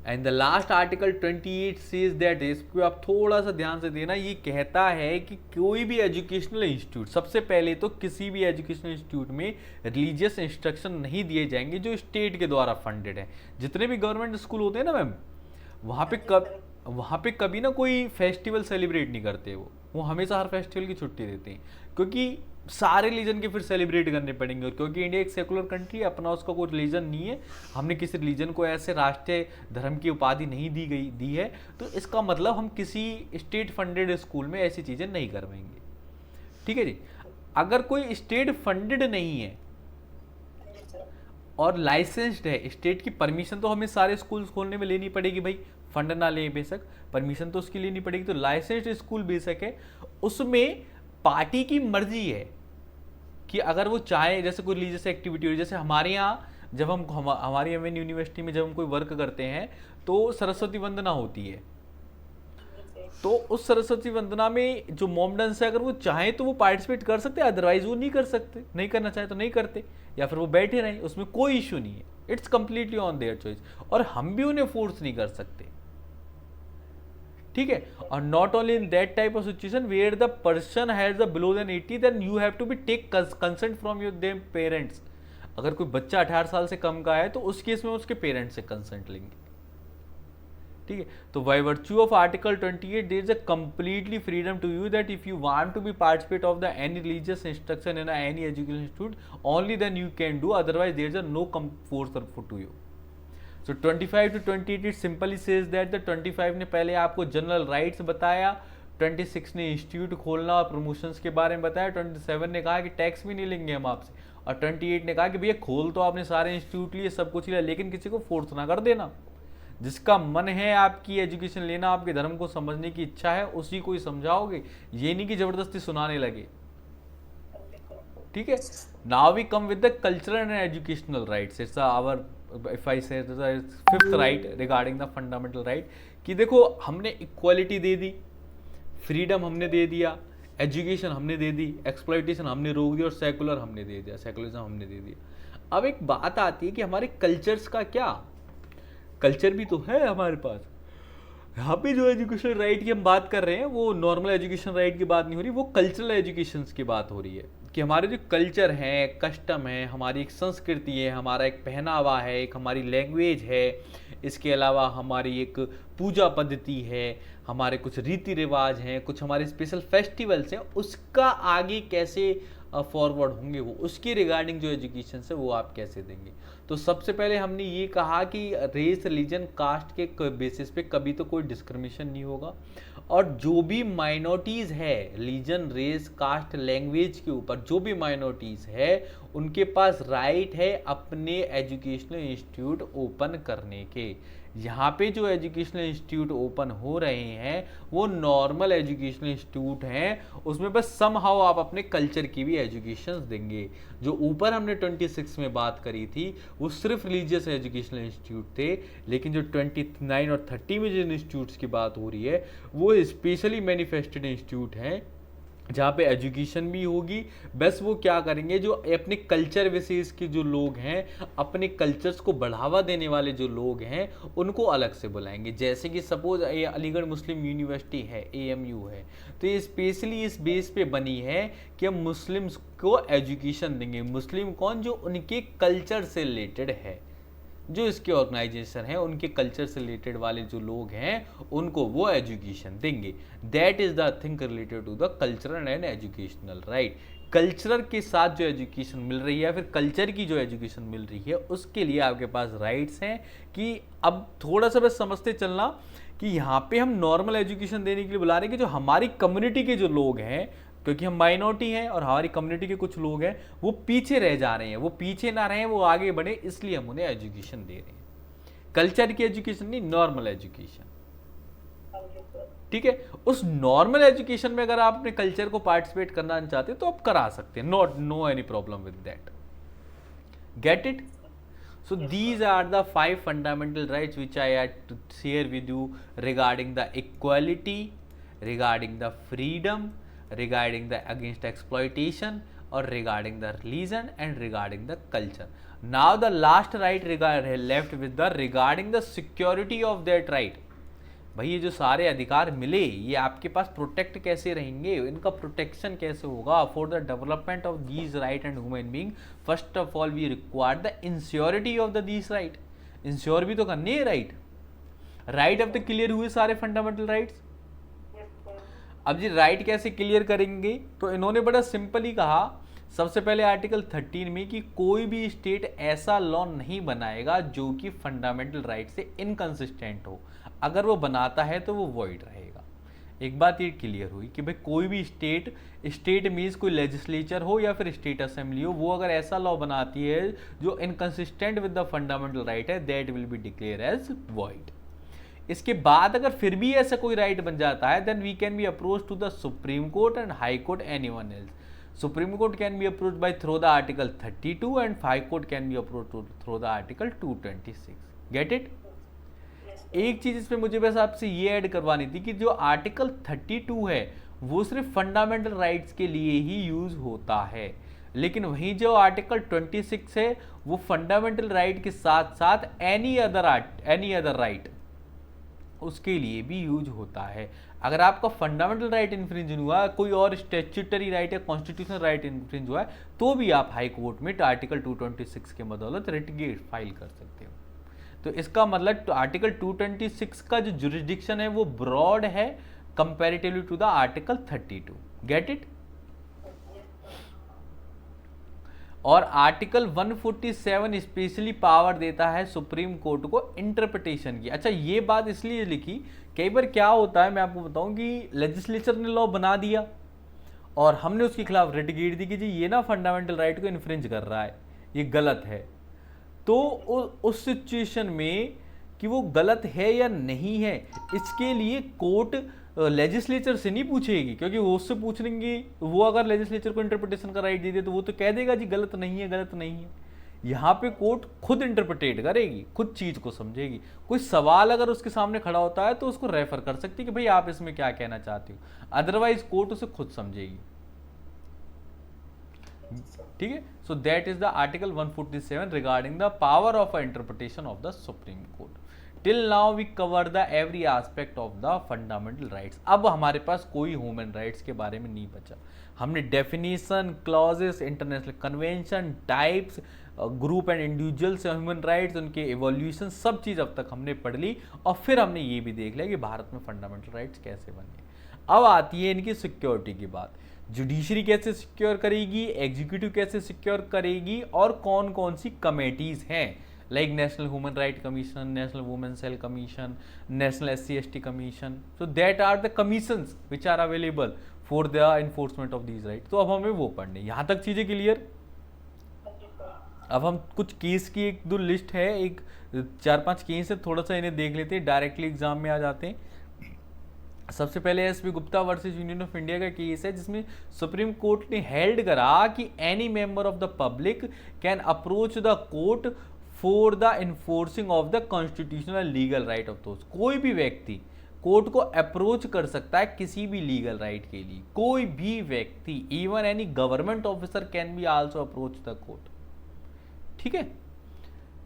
And the last article 28 says that, इसको आप थोड़ा सा ध्यान से देना, ये कहता है कि कोई भी एजुकेशनल इंस्टीट्यूट, सबसे पहले तो किसी भी एजुकेशनल इंस्टीट्यूट में रिलीजियस इंस्ट्रक्शन नहीं दिए जाएंगे जो स्टेट के द्वारा फंडेड है. जितने भी गवर्नमेंट स्कूल होते हैं ना मैम, वहाँ पे कभी ना कोई फेस्टिवल सेलिब्रेट नहीं करते, वो हमेशा हर फेस्टिवल की छुट्टी देते हैं, क्योंकि सारे रिलीजन के फिर सेलिब्रेट करने पड़ेंगे. क्योंकि इंडिया एक सेकुलर कंट्री है, अपना उसका कोई रिलीजन नहीं है, हमने किसी रिलीजन को ऐसे राष्ट्रीय धर्म की उपाधि नहीं दी है, तो इसका मतलब हम किसी स्टेट फंडेड स्कूल में ऐसी चीज़ें नहीं करवाएंगे. ठीक है जी. अगर कोई स्टेट फंडेड नहीं है और लाइसेंस्ड है, स्टेट की परमिशन तो हमें सारे स्कूल खोलने में लेनी पड़ेगी भाई, फंड ना ले बेशक, परमिशन तो उसकी लेनी पड़ेगी. तो लाइसेंस्ड स्कूल बेशक है, उसमें पार्टी की मर्जी है कि अगर वो चाहे, जैसे कोई रिलीजियस एक्टिविटी हो, जैसे हमारे यहाँ जब हमारी एमएन यूनिवर्सिटी में जब हम कोई वर्क करते हैं तो सरस्वती वंदना होती है, तो उस सरस्वती वंदना में जो मॉम डांस है, अगर वो चाहे तो वो पार्टिसिपेट कर सकते हैं, अदरवाइज वो नहीं कर सकते, नहीं करना चाहे तो नहीं करते, या फिर वो बैठे रहें, उसमें कोई इशू नहीं है. It's completely on their choice, और हम भी उन्हें फोर्स नहीं कर सकते. ठीक है. और not only in that type of situation where the person has the below then 80, then you have to be take consent from your them parents. अगर कोई बच्चा 18 साल से कम का है तो उस केस में उसके पेरेंट्स से कंसेंट लेंगे. ठीक है. तो by virtue of article 28 there is a completely freedom to you that if you want to be participate of the any religious instruction in any education institute, only then you can do, otherwise there is a no force to you. So 25 to 28 it simply says that the 25 ने पहले आपको general rights बताया, 26 ने institute खोलना और promotions के बारे में बताया, 27 ने कहा कि टैक्स भी नहीं लेंगे हम आपसे, और 28 ने कहा कि भैया खोल तो आपने सारे इंस्टीट्यूट लिए, सब कुछ लिया, लेकिन किसी को फोर्स ना कर देना. जिसका मन है आपकी एजुकेशन लेना, आपके धर्म को समझने की इच्छा है, उसी को ही समझाओगे, ये नहीं कि जबरदस्ती सुनाने लगे. ठीक है. Now we come with the cultural and educational rights. It's our, if I say the fifth right regarding the fundamental right, कि देखो हमने इक्वालिटी दे दी, फ्रीडम हमने दे दिया, एजुकेशन हमने दे दी, एक्सप्लॉइटेशन हमने रोक दिया, और सेकुलर हमने दे दिया, सेकुलरिज्म हमने दे दिया. अब एक बात आती है कि हमारे कल्चर्स का क्या, कल्चर भी तो है हमारे पास. यहाँ पे जो एजुकेशन राइट की हम बात कर रहे हैं वो नॉर्मल एजुकेशन राइट की बात नहीं हो रही, वो कल्चरल एजुकेशन की बात हो रही है, कि हमारे जो कल्चर है, कस्टम है, हमारी एक संस्कृति है, हमारा एक पहनावा है, एक हमारी लैंग्वेज है, इसके अलावा हमारी एक पूजा पद्धति है, हमारे कुछ रीति रिवाज हैं, कुछ हमारे स्पेशल फेस्टिवल्स हैं, उसका आगे कैसे फॉरवर्ड होंगे, वो उसकी रिगार्डिंग जो एजुकेशन है वो आप कैसे देंगे. तो सबसे पहले हमने ये कहा कि रेस, रिलीजन, कास्ट के बेसिस पे कभी तो कोई डिस्क्रिमिनेशन नहीं होगा, और जो भी माइनॉरिटीज़ है, रिलीजन, रेस, कास्ट, लैंग्वेज के ऊपर जो भी माइनॉरिटीज़ है, उनके पास राइट है अपने एजुकेशनल इंस्टीट्यूट ओपन करने के. यहाँ पे जो एजुकेशनल इंस्टीट्यूट ओपन हो रहे हैं वो नॉर्मल एजुकेशनल इंस्टीट्यूट हैं, उसमें बस समहाउ आप अपने कल्चर की भी एजुकेशन देंगे. जो ऊपर हमने 26 में बात करी थी वो सिर्फ रिलीजियस एजुकेशनल इंस्टीट्यूट थे, लेकिन जो 29 और 30 में जिन इंस्टीट्यूट्स की बात हो रही है वो स्पेशली मैनिफेस्टेड इंस्टीट्यूट हैं, जहाँ पे एजुकेशन भी होगी। बस वो क्या करेंगे, जो अपने कल्चर विशेष के जो लोग हैं, अपने कल्चर्स को बढ़ावा देने वाले जो लोग हैं, उनको अलग से बुलाएंगे। जैसे कि सपोज ये अलीगढ़ मुस्लिम यूनिवर्सिटी है, AMU है, तो ये स्पेशली इस बेस पे बनी है कि हम मुस्लिम्स को एजुकेशन देंगे। मुस्लिम कौन, जो उनके कल्चर से रिलेटेड है, जो इसके ऑर्गेनाइजेशन है उनके कल्चर से रिलेटेड वाले जो लोग हैं उनको वो एजुकेशन देंगे। That is the thing related to the cultural and educational right. Culture के साथ जो एजुकेशन मिल रही है, फिर कल्चर की जो एजुकेशन मिल रही है, उसके लिए आपके पास राइट्स हैं। कि अब थोड़ा सा बस समझते चलना कि यहाँ पे हम नॉर्मल एजुकेशन देने के लिए बुला रहे हैं कि जो हमारी कम्युनिटी के जो लोग हैं, क्योंकि हम माइनॉरिटी हैं और हमारी कम्युनिटी के कुछ लोग हैं वो पीछे रह जा रहे हैं, वो पीछे ना रहें, वो आगे बढ़े, इसलिए हम उन्हें एजुकेशन दे रहे हैं। कल्चर की एजुकेशन नहीं, नॉर्मल एजुकेशन। हाँ जी सर। ठीक है, उस नॉर्मल एजुकेशन में अगर आप अपने कल्चर को पार्टिसिपेट करना चाहते हैं तो आप करा सकते हैं, not know any problem with that. Get it? So these are the 5 fundamental rights which I had to share with you regarding the equality, regarding the freedom, regarding the against exploitation, or regarding the religion and regarding the culture. Now the last right left with the regarding the security of that right. भाई ये जो सारे अधिकार मिले, ये आपके पास protect कैसे रहेंगे, इनका प्रोटेक्शन कैसे होगा? For the development of these right and human being, first of all we require the ensurity of the these right. Ensure भी तो करनी है राइट। राइट अब तक क्लियर हुए सारे फंडामेंटल राइट्स। Yes sir. अब जी राइट कैसे क्लियर करेंगे, तो इन्होंने बड़ा सिंपल ही कहा सबसे पहले आर्टिकल 13 में कि कोई भी स्टेट ऐसा लॉ नहीं बनाएगा जो कि फंडामेंटल राइट से इनकंसिस्टेंट हो। अगर वो बनाता है तो वो वॉइड रहेगा। एक बात ये क्लियर हुई कि भाई कोई भी स्टेट मीन्स कोई लेजिस्लेचर हो या फिर स्टेट असेंबली हो, वो अगर ऐसा लॉ बनाती है जो inconsistent with the fundamental right है, that will be declare as void. इसके बाद अगर फिर भी ऐसा कोई राइट बन जाता है, then we can be approach to the supreme court and high court, anyone else. Supreme Court can be approached by through the Article 32 and High Court can be approached through the Article 226. Get it? Yes एक चीज इसमें मुझे बस आपसे ये add करवानी थी कि जो आर्टिकल 32 है वो सिर्फ फंडामेंटल राइट्स के लिए ही यूज होता है, लेकिन वहीं जो आर्टिकल 26 है वो फंडामेंटल राइट के साथ साथ एनी अदर राइट उसके लिए भी यूज होता है। अगर आपका फंडामेंटल राइट इन्फ्रिंज हुआ, कोई और स्टैट्यूटरी राइट या कॉन्स्टिट्यूशनल राइट इन्फ्रिंज हुआ है, तो भी आप हाई कोर्ट में आर्टिकल 226 के बदौलत रिट फाइल कर सकते हो। तो इसका मतलब आर्टिकल 226 का जो जुरिस्डिक्शन है वो ब्रॉड है comparatively to the article 32। Get it? और आर्टिकल 147 स्पेशली पावर देता है सुप्रीम कोर्ट को इंटरप्रिटेशन की। अच्छा ये बात इसलिए लिखी, कई बार क्या होता है मैं आपको बताऊं कि लेजिस्लेचर ने लॉ बना दिया और हमने उसके खिलाफ रिट गिर दी कि जी ये ना फंडामेंटल राइट को इन्फ्रिंज कर रहा है, ये गलत है। तो उस सिचुएशन में कि वो गलत है या नहीं है, इसके लिए कोर्ट लेजिस्लेचर से नहीं पूछेगी, क्योंकि वो उससे पूछ लेंगे, वो अगर लेजिस्लेचर को इंटरप्रिटेशन का राइट दे दे तो वो तो कह देगा जी गलत नहीं है, गलत नहीं है। यहाँ पे कोर्ट खुद इंटरप्रिटेट करेगी, खुद चीज को समझेगी। कोई सवाल अगर उसके सामने खड़ा होता है तो उसको रेफर कर सकती है कि भाई आप इसमें क्या कहना चाहते हो, अदरवाइज कोर्ट उसे खुद समझेगी। ठीक है, so that is the article 147 regarding the power of interpretation of the supreme court. Till now we cover the every aspect of the fundamental rights. अब हमारे पास कोई ह्यूमन राइट्स के बारे में नहीं बचा। हमने definition, clauses, international convention, types, group and individuals human rights, उनके एवोल्यूशन, सब चीज़ अब तक हमने पढ़ ली। और फिर हमने ये भी देख लिया कि भारत में फंडामेंटल राइट्स कैसे बने। अब आती है इनकी सिक्योरिटी की बात। जुडिशरी कैसे सिक्योर करेगी, एग्जीक्यूटिव कैसे सिक्योर करेगी, और कौन कौन सी कमेटीज हैं, like national human right commission, national women cell commission, national SC/ST commission. So that are the commissions which are available for the enforcement of these right. तो अब हमें वो पढ़ने, यहाँ तक चीज़ें क्लियर। अब हम कुछ केस की एक दो लिस्ट है, एक 4-5 केस है, थोड़ा सा इन्हें देख लेते हैं, डायरेक्टली एग्जाम में आ जाते हैं। सबसे पहले SP Gupta versus union of India का केस है, जिसमें सुप्रीम कोर्ट ने हेल्ड करा कि any member of the public can approach the court for the enforcing of the constitutional legal right of दोस्त। कोई भी व्यक्ति कोर्ट को अप्रोच कर सकता है किसी भी लीगल राइट के लिए। कोई भी व्यक्ति, even any government officer can be also approach the court. ठीक है,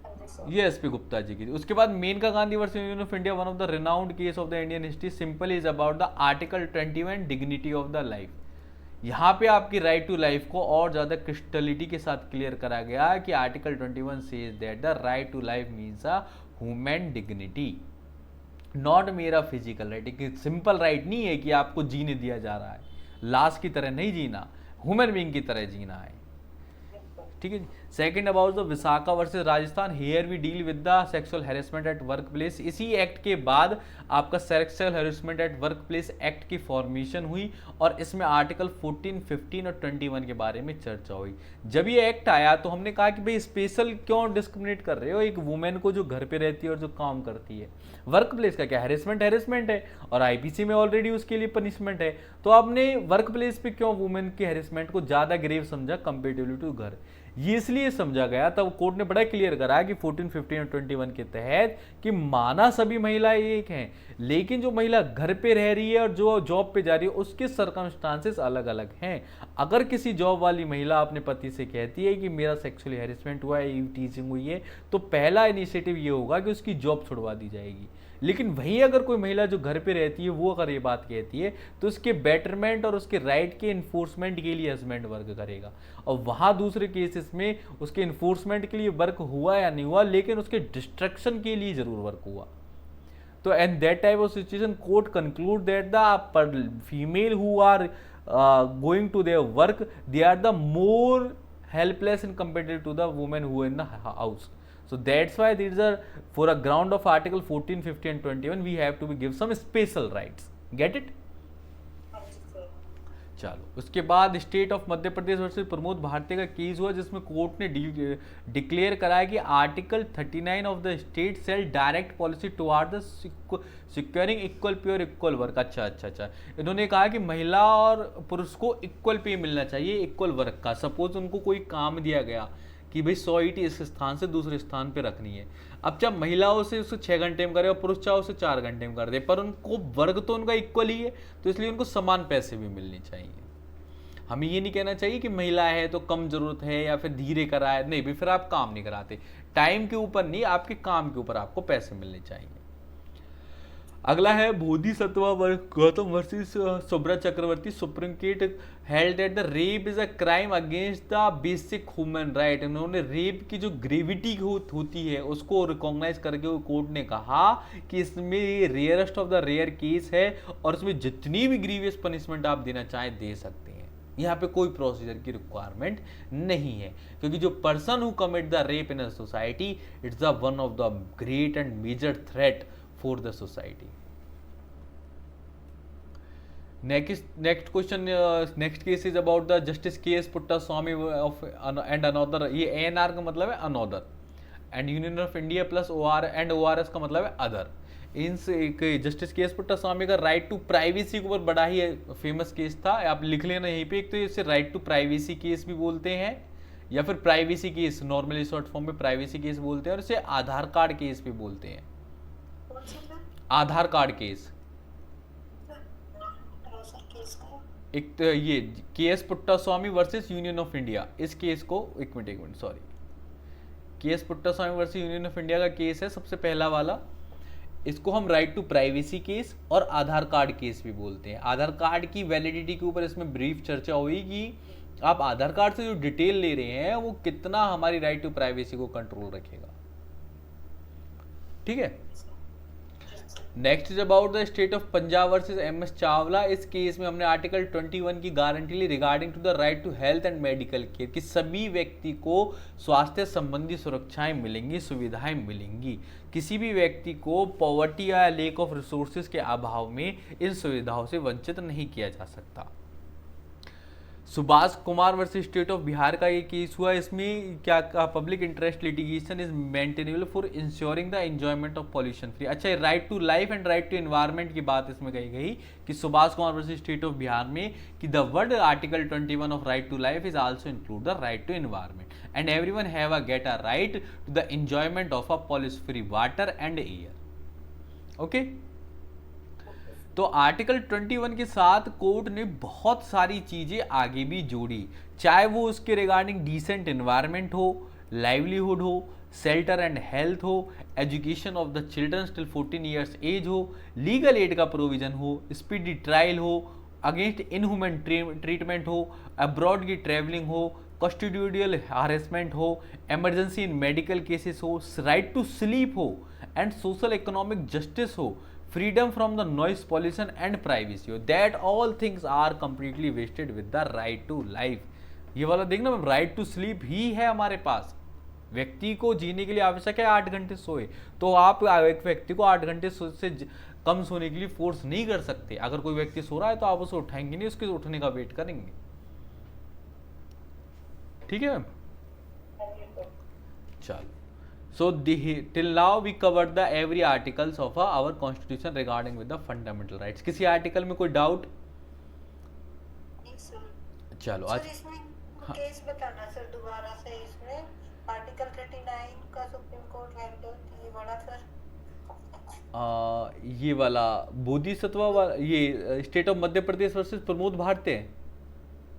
हाँ जी सर। ये एसपी गुप्ता जी की। उसके बाद Maneka Gandhi versus union of India, one of the renowned case of the Indian history, simple is about the article 21 dignity of the life. यहाँ पे आपकी राइट टू लाइफ को और ज्यादा क्रिस्टलिटी के साथ क्लियर करा गया कि article 21 says that the right to life means a human dignity, not मेरा फिजिकल राइट। एक सिंपल राइट नहीं है कि आपको जीने दिया जा रहा है, लाश की तरह नहीं जीना, ह्यूमन बीइंग की तरह जीना है। ठीक है जी। Second about the Vishakha versus Rajasthan, here we deal with the sexual harassment at work place. इसी एक्ट के बाद आपका sexual harassment at work place act की फॉर्मेशन हुई और इसमें आर्टिकल 14, 15 और 21 के बारे में चर्चा हुई। जब ये एक्ट आया तो हमने कहा कि भाई स्पेशल क्यों डिस्क्रिमिनेट कर रहे हो एक वुमेन को जो घर पे रहती है और जो काम करती है। वर्क प्लेस का क्या, हैरेसमेंट हैरेसमेंट है और आईपीसी में ऑलरेडी उसके लिए पनिशमेंट है, तो आपने वर्क प्लेस पे क्यों वुमेन के हैरेसमेंट को ज्यादा ग्रेव समझा कंपेरेटिवली टू घर। ये इसलिए समझा गया, तब कोर्ट ने बड़ा क्लियर करा कि 14, 15 और 21 के तहत कि माना सभी महिलाएं एक हैं, लेकिन जो महिला घर पे रह रही है और जो जॉब पे जा रही है उसके सर्कमस्टांसेस अलग अलग हैं। अगर किसी जॉब वाली महिला अपने पति से कहती है कि मेरा सेक्सुअली हैरेसमेंट हुआ है, टीचिंग हुई है, तो पहला इनिशिएटिव ये होगा कि उसकी जॉब छुड़वा दी जाएगी। लेकिन वहीं अगर कोई महिला जो घर पे रहती है वो अगर ये बात कहती है तो उसके बेटरमेंट और उसके राइट के इन्फोर्समेंट के लिए हस्बैंड वर्क करेगा। और वहां दूसरे केसेस में उसके इन्फोर्समेंट के लिए वर्क हुआ या नहीं हुआ, लेकिन उसके डिस्ट्रक्शन के लिए जरूर वर्क हुआ। तो and that type of situation court conclude that the female who are going to their work, they are the more helpless in compared to the women who are in the house. So that's why these are, for a ground of article 14, 15 and 21 we have to give some special rights. Get it? हाँ जी sir. चलो, उसके बाद state of Madhya Pradesh versus Pramod Bharati का case हुआ जिसमें court ने declare कराया कि article 39 of the state shall direct policy toward the securing equal pay और इक्वल वर्क। अच्छा, इन्होंने कहा कि महिला और पुरुष को इक्वल पे मिलना चाहिए, इक्वल वर्क का। सपोज उनको कोई काम दिया गया कि भाई 100 ईंट इस स्थान से दूसरे स्थान पे रखनी है, अब जब महिलाओं से उसे 6 घंटे में करे और पुरुष चाहो उसे 4 घंटे में कर दे, पर उनको वर्ग तो उनका इक्वल ही है, तो इसलिए उनको समान पैसे भी मिलने चाहिए। हमें ये नहीं कहना चाहिए कि महिला है तो कम जरूरत है या फिर धीरे कराए, नहीं भी, फिर आप काम नहीं कराते। टाइम के ऊपर नहीं, आपके काम के ऊपर आपको पैसे मिलने चाहिए। अगला है Bodhisattva Gautam versus Subhra Chakraborty, supreme court held that the rape is a crime against the basic human right. इन्होंने रेप की जो ग्रेविटी होती है उसको रिकॉग्नाइज करके कोर्ट ने कहा कि इसमें rarest of the rare case है और इसमें जितनी भी ग्रीवियस पनिशमेंट आप देना चाहें दे सकते हैं। यहाँ पे कोई प्रोसीजर की रिक्वायरमेंट नहीं है, क्योंकि जो person who commit the rape in a society, it's the one of the great and major threat for the society. Next question, next case is about the Justice K.S. Puttaswamy of and another. ये ANR का मतलब है another and Union of India plus OR and ORS का मतलब है other. इन justice के S Puttaswamy का right to privacy के ऊपर बड़ा ही फेमस केस था, आप लिख लेना यहीं पे। एक तो इसे राइट टू प्राइवेसी केस भी बोलते हैं या फिर privacy case, normally short form में प्राइवेसी केस बोलते हैं, और इसे आधार कार्ड केस भी बोलते हैं। आधार कार्ड केस, एक तो ये KS Puttaswamy versus union of India, इस केस को एक minute sorry, KS Puttaswamy versus union of India का केस है सबसे पहला वाला। इसको हम राइट टू प्राइवेसी केस और आधार कार्ड केस भी बोलते हैं। आधार कार्ड की वैलिडिटी के ऊपर इसमें ब्रीफ चर्चा हुई कि आप आधार कार्ड से जो डिटेल ले रहे हैं वो कितना हमारी राइट टू प्राइवेसी को कंट्रोल रखेगा। ठीक है, next is about the state of Punjab versus MS Chawla. इस केस में हमने आर्टिकल 21 की गारंटी ली regarding to the right to health and medical care, कि सभी व्यक्ति को स्वास्थ्य संबंधी सुरक्षाएं मिलेंगी, सुविधाएं मिलेंगी। किसी भी व्यक्ति को पॉवर्टी या लेक ऑफ रिसोर्सेज के अभाव में इन सुविधाओं से वंचित नहीं किया जा सकता। Subhash Kumar versus state of Bihar का ये केस हुआ, इसमें क्या कहा, public interest litigation is maintainable for ensuring the enjoyment of pollution free. अच्छा, right to life and right to environment की बात इसमें कही गई कि Subhash Kumar versus state of Bihar में कि the word article 21 of right to life is also include the right to environment and everyone have a gate a right to the enjoyment of a pollution free water and air. Okay, तो article 21 के साथ court ने बहुत सारी चीजें आगे भी जोड़ी, चाहे वो उसके रिगार्डिंग डिसेंट एनवायरनमेंट हो, लाइवलीहुड हो, शेल्टर एंड हेल्थ हो, education of the children till 14 years age हो, लीगल एड का प्रोविजन हो, स्पीडी ट्रायल हो, अगेंस्ट इनह्यूमन ट्रीटमेंट हो, अब्रॉड की ट्रैवलिंग हो, कस्टोडियल हारेसमेंट हो, इमरजेंसी इन मेडिकल केसेस हो, राइट टू स्लीप हो, एंड सोशल इकोनॉमिक जस्टिस हो, freedom from the noise pollution and privacy हो, that all things are completely vested with the right to life. ये वाला देखना, right to sleep ही है हमारे पास। व्यक्ति को जीने के लिए आवश्यक है 8 घंटे सोए, तो आप एक व्यक्ति को 8 घंटे से कम सोने के लिए फोर्स नहीं कर सकते। अगर कोई व्यक्ति सो रहा है तो आप उसे उठाएंगे नहीं, उसके उठने का वेट करेंगे। ठीक है, हाँ जी सर। चलो। So till now we covered the every articles of our constitution regarding with the fundamental rights. किसी आर्टिकल में कोई डाउट? नहीं सर। चलो सर आज इसमें हाँ। केस बताना सर दोबारा से, इसमें आर्टिकल 39 का सुप्रीम कोर्ट हैंड ये बड़ा सर। ये वाला बोधिसत्व वाला, ये state of Madhya Pradesh versus Pramod Bharati है।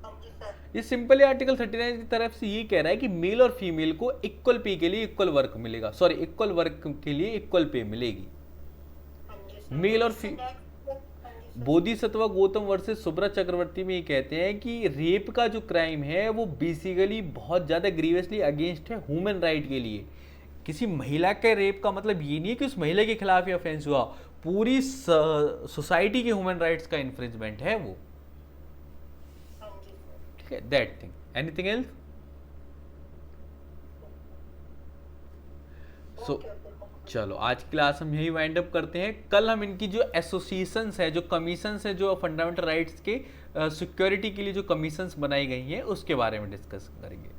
हाँ जी सर। ये सिंपली आर्टिकल 39 की तरफ से ये कह रहा है कि मेल और फीमेल को इक्वल पे के लिए इक्वल वर्क मिलेगा, सॉरी इक्वल वर्क के लिए इक्वल पे मिलेगी। हाँ जी सर। मेल और हाँ जी सर। बोधिसत्व गौतम वर्सेस सुब्रत चक्रवर्ती में ये कहते हैं कि रेप का जो क्राइम है वो बेसिकली बहुत ज़्यादा ग्रीवियसली अगेंस्ट है ह्यूमन राइट के लिए। किसी महिला के रेप का मतलब ये नहीं है कि उस महिला के खिलाफ ही ऑफेंस हुआ, पूरी सोसाइटी के ह्यूमन राइट्स का इन्फ्रिंजमेंट है वो। हाँ जी सर। ठीक है, that thing. Anything else? So चलो आज की क्लास हम यही वाइंड अप करते हैं। कल हम इनकी जो एसोसिएशंस है, जो कमीशंस है, जो फंडामेंटल राइट्स के सिक्योरिटी के लिए जो कमीशंस बनाई गई हैं उसके बारे में डिस्कस करेंगे।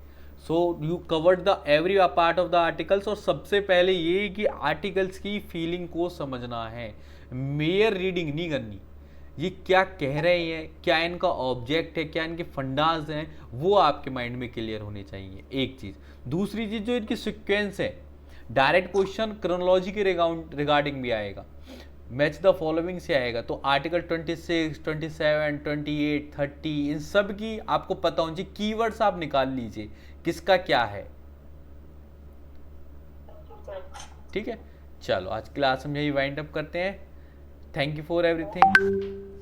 So you covered the every part of the articles. और सबसे पहले ये कि आर्टिकल्स की फीलिंग को समझना है, मेयर रीडिंग नहीं करनी। ये क्या कह रहे हैं, क्या इनका ऑब्जेक्ट है, क्या इनके फंडाज हैं, वो आपके माइंड में क्लियर होने चाहिए, एक चीज़। दूसरी चीज़ जो इनकी सिक्वेंस है, डायरेक्ट क्वेश्चन क्रोनोलॉजी के रिगार्डिंग भी आएगा, मैच द फॉलोइंग से आएगा। तो आर्टिकल 26, 27, 28, 30 इन सब की आपको पता होनी चाहिए। कीवर्ड्स आप निकाल लीजिए किसका क्या है। ठीक है, चलो आज क्लास हम यही वाइंड अप करते हैं। Thank you for everything.